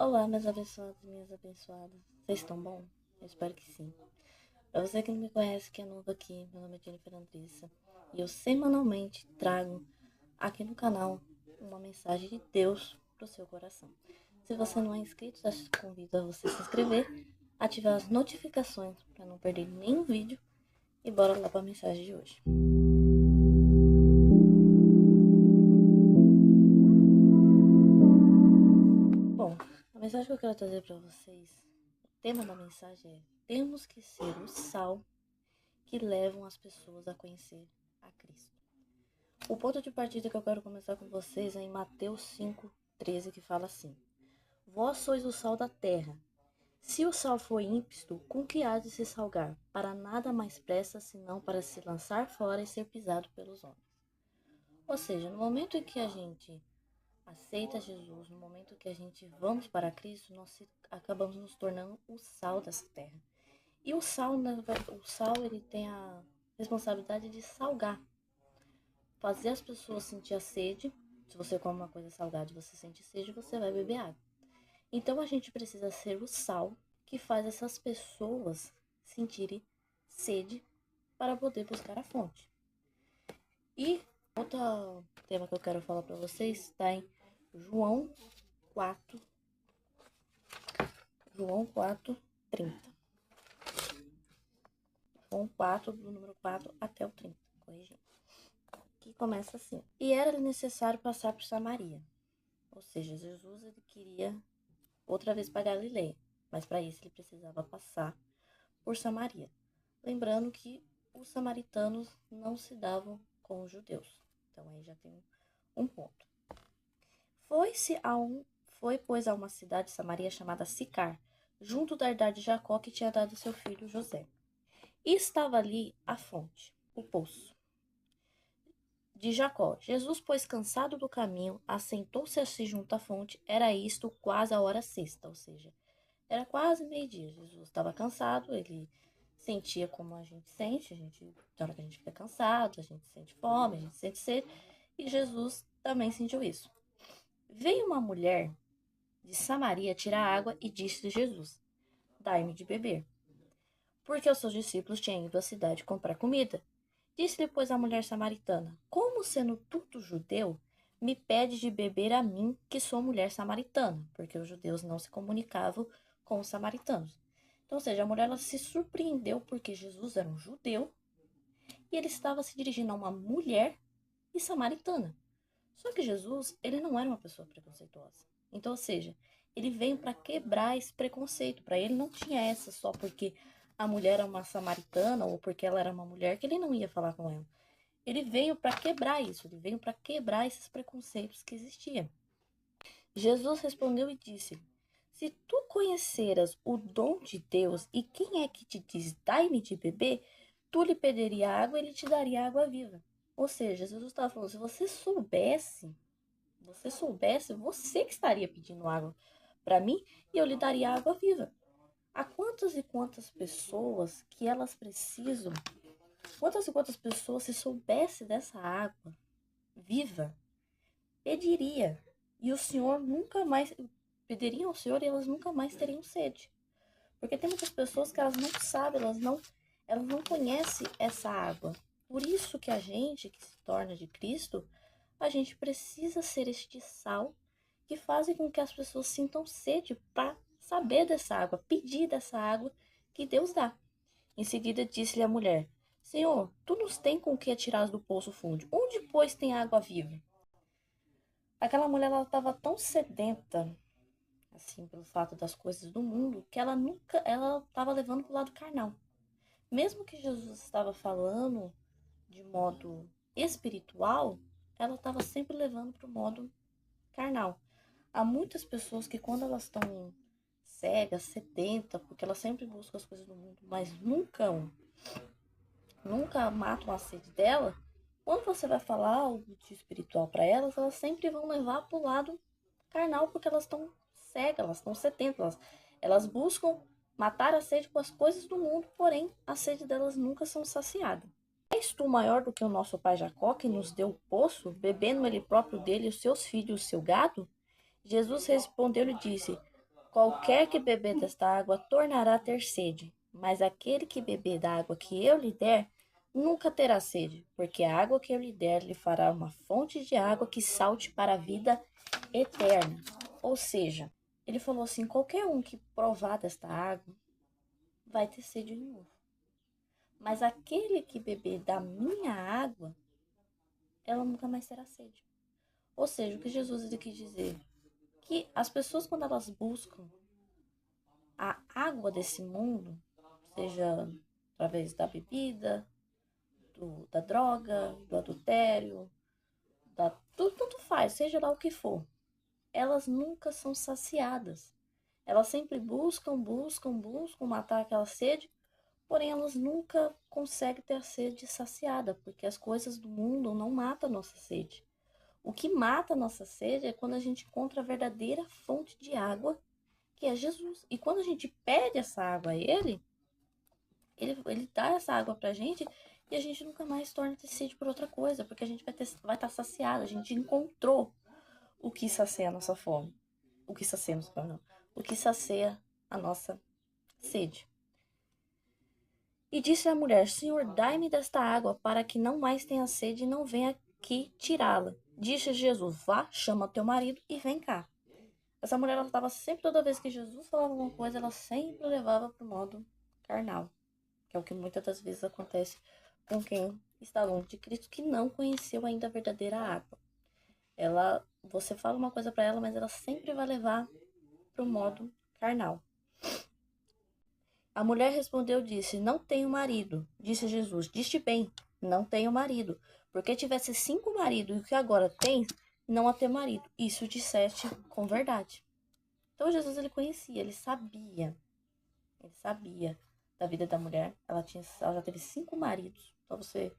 Olá, meus abençoados e minhas abençoadas. Vocês estão bom? Eu espero que sim. Pra você que não me conhece, que é novo aqui, meu nome é Jennifer Andressa. E eu semanalmente trago aqui no canal uma mensagem de Deus pro seu coração. Se você não é inscrito, já convido a você se inscrever, ativar as notificações para não perder nenhum vídeo. E bora lá para a mensagem de hoje. Bom, a mensagem que eu quero trazer para vocês, o tema da mensagem é: temos que ser o sal que levam as pessoas a conhecer a Cristo. O ponto de partida que eu quero começar com vocês é em Mateus 5:13, que fala assim: Vós sois o sal da terra. Se o sal for ímpisto, com que há de se salgar? Para nada mais presta, senão para se lançar fora e ser pisado pelos homens. Ou seja, no momento em que a gente aceita Jesus, no momento que a gente vamos para Cristo, nós acabamos nos tornando o sal dessa terra. E o sal ele tem a responsabilidade de salgar, fazer as pessoas sentir a sede. Se você come uma coisa salgada e você sente sede, você vai beber água. Então a gente precisa ser o sal que faz essas pessoas sentirem sede para poder buscar a fonte. E outro tema que eu quero falar para vocês está em João 4, João 4:30. João 4, do número 4 até o 30, corrigindo. Que começa assim: E era necessário passar por Samaria. Ou seja, Jesus ele queria outra vez para Galileia, mas para isso ele precisava passar por Samaria. Lembrando que os samaritanos não se davam com os judeus. Então aí já tem um ponto. Foi, pois, a uma cidade de Samaria chamada Sicar, junto da herdade de Jacó, que tinha dado seu filho José. E estava ali a fonte, o poço de Jacó. Jesus, pois, cansado do caminho, assentou-se assim junto à fonte. Era isto quase a hora sexta, ou seja, era quase meio-dia. Jesus estava cansado, ele sentia como a gente sente, na hora que a gente fica cansado, a gente sente fome, a gente sente sede, e Jesus também sentiu isso. Veio uma mulher de Samaria tirar água e disse a Jesus: Dai-me de beber, porque os seus discípulos tinham ido à cidade comprar comida. Disse-lhe, pois, a mulher samaritana: Como sendo tu judeu, me pedes de beber a mim, que sou mulher samaritana? Porque os judeus não se comunicavam com os samaritanos. Então, ou seja, a mulher ela se surpreendeu porque Jesus era um judeu e ele estava se dirigindo a uma mulher e samaritana. Só que Jesus, ele não era uma pessoa preconceituosa. Então, ou seja, ele veio para quebrar esse preconceito. Para ele não tinha essa só porque a mulher era uma samaritana ou porque ela era uma mulher que ele não ia falar com ela. Ele veio para quebrar isso, ele veio para quebrar esses preconceitos que existiam. Jesus respondeu e disse: Se tu conheceras o dom de Deus e quem é que te diz, dai-me de beber, tu lhe pediria água e ele te daria água viva. Ou seja, Jesus estava falando: se você que estaria pedindo água para mim e eu lhe daria água viva. Há quantas e quantas pessoas que elas precisam, quantas e quantas pessoas, se soubesse dessa água viva, pediria. E o Senhor nunca mais, pediriam ao Senhor e elas nunca mais teriam sede. Porque tem muitas pessoas que elas não sabem, elas não conhecem essa água. Por isso que a gente, que se torna de Cristo, a gente precisa ser este sal que faz com que as pessoas sintam sede para saber dessa água, pedir dessa água que Deus dá. Em seguida disse-lhe a mulher: Senhor, tu nos tem com que atirar do poço fundo. Onde, pois, tem água viva? Aquela mulher ela estava tão sedenta, assim, pelo fato das coisas do mundo, que ela estava levando para o lado carnal. Mesmo que Jesus estava falando de modo espiritual, ela estava sempre levando para o modo carnal. Há muitas pessoas que quando elas estão cegas, sedentas, porque elas sempre buscam as coisas do mundo, mas nunca matam a sede dela, quando você vai falar algo de espiritual para elas, elas sempre vão levar para o lado carnal, porque elas estão cegas, elas estão sedentas, elas buscam matar a sede com as coisas do mundo, porém a sede delas nunca são saciadas. És tu maior do que o nosso pai Jacó, que nos deu o poço, bebendo ele próprio dele, os seus filhos e o seu gado? Jesus respondeu-lhe e disse: Qualquer que beber desta água tornará a ter sede, mas aquele que beber da água que eu lhe der, nunca terá sede, porque a água que eu lhe der lhe fará uma fonte de água que salte para a vida eterna. Ou seja, ele falou assim: qualquer um que provar desta água vai ter sede de novo. Mas aquele que beber da minha água, ela nunca mais terá sede. Ou seja, o que Jesus quis dizer? Que as pessoas, quando elas buscam a água desse mundo, seja através da bebida, da droga, do adultério, tudo tanto faz, seja lá o que for, elas nunca são saciadas. Elas sempre buscam matar aquela sede, porém elas nunca conseguem ter a sede saciada, porque as coisas do mundo não matam a nossa sede. O que mata a nossa sede é quando a gente encontra a verdadeira fonte de água, que é Jesus. E quando a gente pede essa água a ele dá essa água pra gente e a gente nunca mais torna ter sede por outra coisa, porque a gente vai estar saciado, a gente encontrou o que sacia a nossa fome. O que sacia, não, o que sacia a nossa sede. E disse a mulher: Senhor, dai-me desta água, para que não mais tenha sede e não venha aqui tirá-la. Disse Jesus: Vá, chama teu marido e vem cá. Essa mulher, ela estava sempre, toda vez que Jesus falava alguma coisa, ela sempre levava para o modo carnal, que é o que muitas das vezes acontece com quem está longe de Cristo, que não conheceu ainda a verdadeira água. Você fala uma coisa para ela, mas ela sempre vai levar para o modo carnal. A mulher respondeu e disse: Não tenho marido. Disse Jesus: Diste bem, não tenho marido. Porque tivesse 5 maridos e o que agora tens, não a ter marido. Isso disseste com verdade. Então Jesus, ele conhecia, ele sabia da vida da mulher. Ela já teve 5 maridos. Então você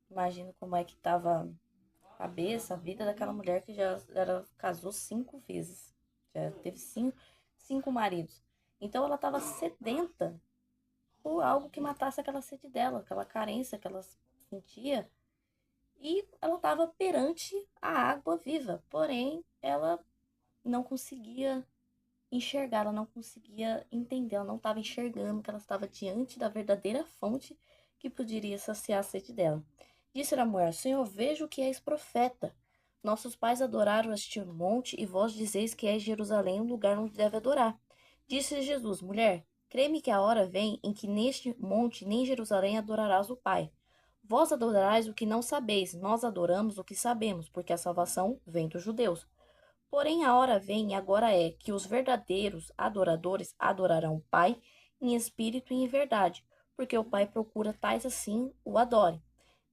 imagina como é que estava a cabeça, a vida daquela mulher que já casou 5 vezes. Já teve 5 maridos. Então ela estava sedenta por algo que matasse aquela sede dela, aquela carência que ela sentia. E ela estava perante a água viva. Porém, ela não conseguia enxergar, ela não conseguia entender, ela não estava enxergando que ela estava diante da verdadeira fonte que poderia saciar a sede dela. Disse a mulher: Senhor, vejo que és profeta. Nossos pais adoraram este monte e vós dizeis que és Jerusalém, o lugar onde deve adorar. Disse Jesus: Mulher, crê-me que a hora vem em que neste monte nem Jerusalém adorarás o Pai. Vós adorais o que não sabeis, nós adoramos o que sabemos, porque a salvação vem dos judeus. Porém, a hora vem e agora é que os verdadeiros adoradores adorarão o Pai em espírito e em verdade, porque o Pai procura tais assim o adorem.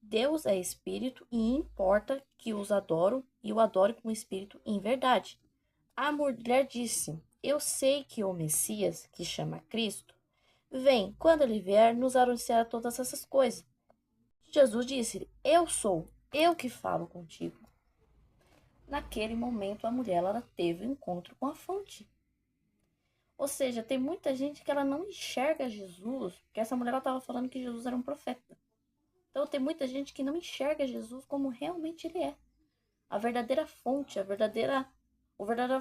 Deus é espírito e importa que os adoram e o adorem com espírito e em verdade. A mulher disse: Eu sei que o Messias, que chama Cristo, vem, quando ele vier, nos anunciar todas essas coisas. Jesus disse: Eu sou, eu que falo contigo. Naquele momento, a mulher ela teve um encontro com a fonte. Ou seja, tem muita gente que ela não enxerga Jesus, porque essa mulher estava falando que Jesus era um profeta. Então, tem muita gente que não enxerga Jesus como realmente ele é. A verdadeira fonte, a verdadeira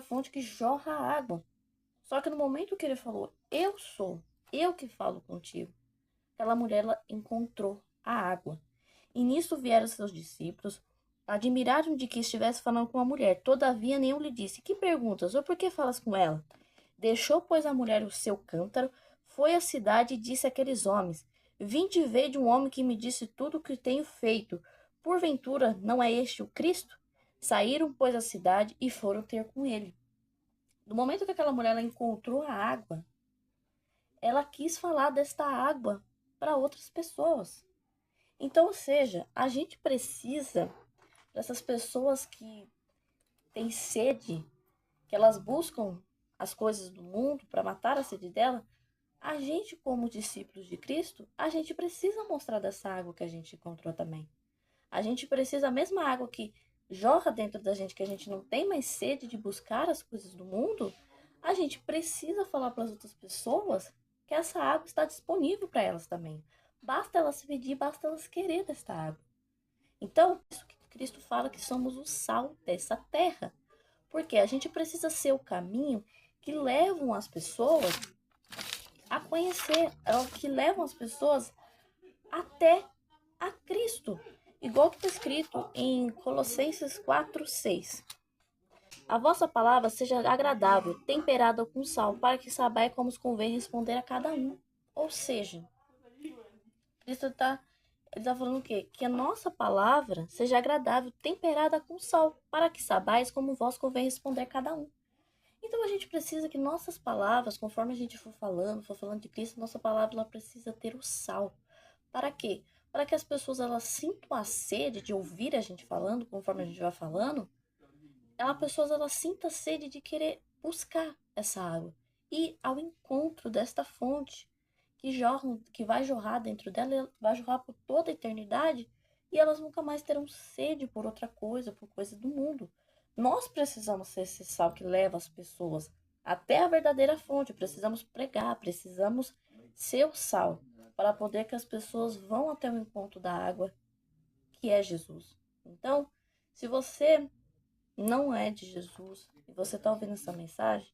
fonte que jorra a água. Só que no momento que ele falou: Eu sou, eu que falo contigo, aquela mulher ela encontrou a água. E nisso vieram seus discípulos, admiraram de que estivesse falando com a mulher. Todavia nenhum lhe disse: Que perguntas? Ou por que falas com ela? Deixou, pois, a mulher o seu cântaro, foi à cidade e disse àqueles homens: Vinde ver de um homem que me disse tudo o que tenho feito. Porventura, não é este o Cristo? Saíram, pois, à cidade e foram ter com ele. No momento que aquela mulher ela encontrou a água, ela quis falar desta água para outras pessoas. Então, ou seja, a gente precisa dessas pessoas que têm sede, que elas buscam as coisas do mundo para matar a sede dela. A gente, como discípulos de Cristo, a gente precisa mostrar dessa água que a gente encontrou também. A gente precisa, a mesma água que jorra dentro da gente, que a gente não tem mais sede de buscar as coisas do mundo, a gente precisa falar para as outras pessoas que essa água está disponível para elas também. Basta elas pedir, basta elas querer desta água. Então, isso que Cristo fala que somos o sal dessa terra. Porque a gente precisa ser o caminho que levam as pessoas a conhecer, é o que levam as pessoas até a Cristo. Igual que está escrito em Colossenses 4:6. A vossa palavra seja agradável, temperada com sal, para que saibais como os convém responder a cada um. Ou seja, Cristo ele tá falando o quê? Que a nossa palavra seja agradável, temperada com sal, para que saibais como vós convém responder a cada um. Então a gente precisa que nossas palavras, conforme a gente for falando de Cristo, nossa palavra ela precisa ter o sal. Para quê? Para que as pessoas elas sintam a sede de ouvir a gente falando, conforme a gente vai falando, as pessoas elas sintam a sede de querer buscar essa água. E ao encontro desta fonte que vai jorrar dentro dela, vai jorrar por toda a eternidade, e elas nunca mais terão sede por outra coisa, por coisa do mundo. Nós precisamos ser esse sal que leva as pessoas até a verdadeira fonte. Precisamos pregar, precisamos ser o sal para poder que as pessoas vão até o encontro da água, que é Jesus. Então, se você não é de Jesus e você está ouvindo essa mensagem,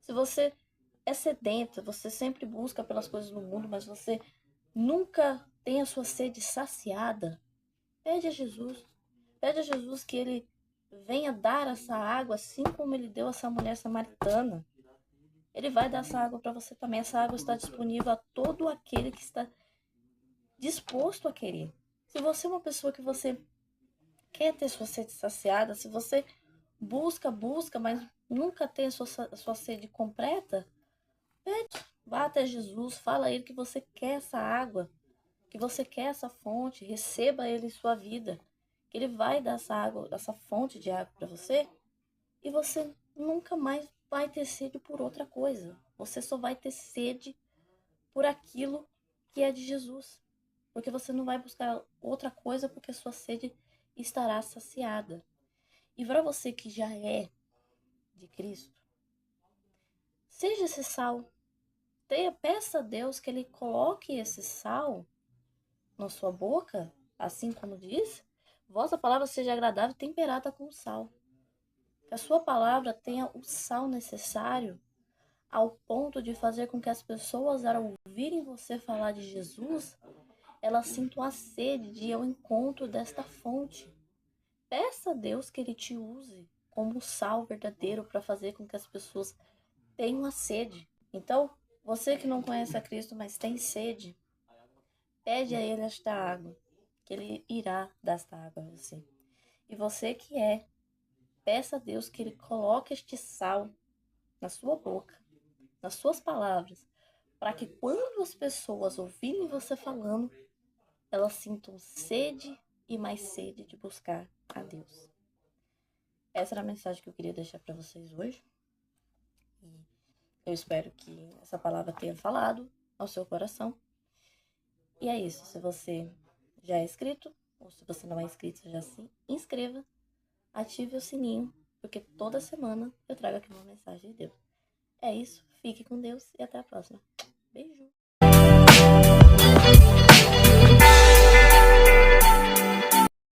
se você é sedento, você sempre busca pelas coisas do mundo, mas você nunca tem a sua sede saciada, pede a Jesus. Pede a Jesus que ele venha dar essa água, assim como ele deu a essa mulher samaritana. Ele vai dar essa água para você também. Essa água está disponível a todo aquele que está disposto a querer. Se você é uma pessoa que você quer ter sua sede saciada, se você busca, mas nunca tem a sua sede completa, pede, vá até Jesus, fala a ele que você quer essa água, que você quer essa fonte, receba ele em sua vida, que ele vai dar essa água, essa fonte de água para você, e você nunca mais vai ter sede por outra coisa. Você só vai ter sede por aquilo que é de Jesus. Porque você não vai buscar outra coisa porque sua sede estará saciada. E para você que já é de Cristo, seja esse sal. Peça a Deus que ele coloque esse sal na sua boca, assim como diz, vossa palavra seja agradável e temperada com sal. Que a sua palavra tenha o sal necessário ao ponto de fazer com que as pessoas, ao ouvirem você falar de Jesus, elas sintam a sede de ir ao encontro desta fonte. Peça a Deus que ele te use como sal verdadeiro para fazer com que as pessoas tenham a sede. Então, você que não conhece a Cristo, mas tem sede, pede a ele esta água, que ele irá dar esta água a você. E você que peça a Deus que ele coloque este sal na sua boca, nas suas palavras, para que quando as pessoas ouvirem você falando, elas sintam sede e mais sede de buscar a Deus. Essa era a mensagem que eu queria deixar para vocês hoje. E eu espero que essa palavra tenha falado ao seu coração. E é isso. Se você já é inscrito, ou se você não é inscrito, já se inscreva, ative o sininho, porque toda semana eu trago aqui uma mensagem de Deus. É isso. Fique com Deus e até a próxima. Beijo!